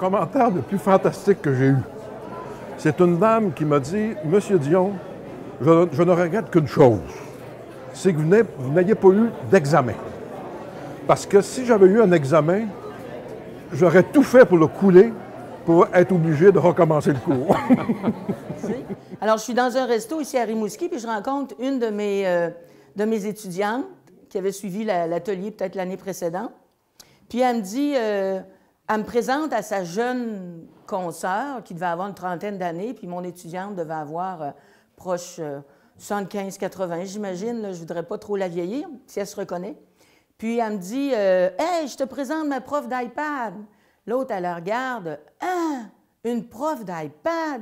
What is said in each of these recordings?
commentaire le plus fantastique que j'ai eu. C'est une dame qui m'a dit « Monsieur Dion, je ne regrette qu'une chose, c'est que vous n'ayez pas eu d'examen. Parce que si j'avais eu un examen, j'aurais tout fait pour le couler pour être obligé de recommencer le cours. » Alors, je suis dans un resto ici à Rimouski, puis je rencontre une de mes étudiantes qui avait suivi l'atelier peut-être l'année précédente. Puis elle me dit, elle me présente à sa jeune consoeur qui devait avoir une trentaine d'années, puis mon étudiante devait avoir proche 75-80, j'imagine. Je ne voudrais pas trop la vieillir, si elle se reconnaît. Puis elle me dit, hey, je te présente ma prof d'iPad. L'autre, elle la regarde, ah, une prof d'iPad?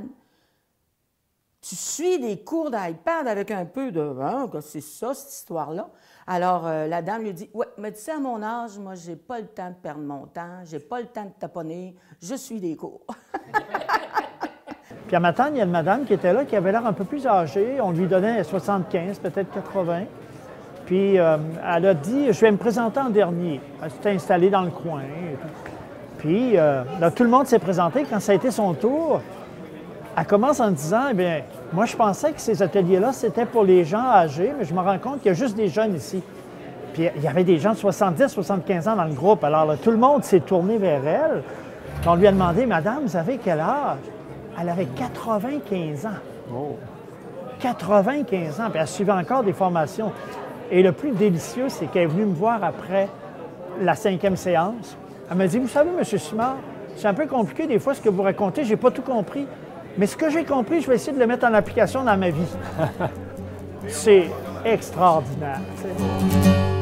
Tu suis des cours d'iPad avec un peu de... Hein, c'est ça, cette histoire-là. Alors, la dame lui dit, « Ouais, mais tu sais, à mon âge, moi, j'ai pas le temps de perdre mon temps, j'ai pas le temps de taponner, je suis des cours. » Puis à ma tante, il y a une madame qui était là, qui avait l'air un peu plus âgée. On lui donnait 75, peut-être 80. Puis elle a dit, « Je vais me présenter en dernier. » Elle s'était installée dans le coin et tout. Puis là, tout le monde s'est présenté. Quand ça a été son tour, elle commence en disant, « Eh bien, moi, je pensais que ces ateliers-là, c'était pour les gens âgés, mais je me rends compte qu'il y a juste des jeunes ici. » Puis il y avait des gens de 70, 75 ans dans le groupe. Alors là, tout le monde s'est tourné vers elle. On lui a demandé, « Madame, vous avez quel âge? » Elle avait 95 ans. Oh. 95 ans, puis elle suivait encore des formations. Et le plus délicieux, c'est qu'elle est venue me voir après la 5e séance. Elle m'a dit, « Vous savez, M. Simard, c'est un peu compliqué des fois ce que vous racontez, j'ai pas tout compris. Mais ce que j'ai compris, je vais essayer de le mettre en application dans ma vie. » C'est extraordinaire. T'sais.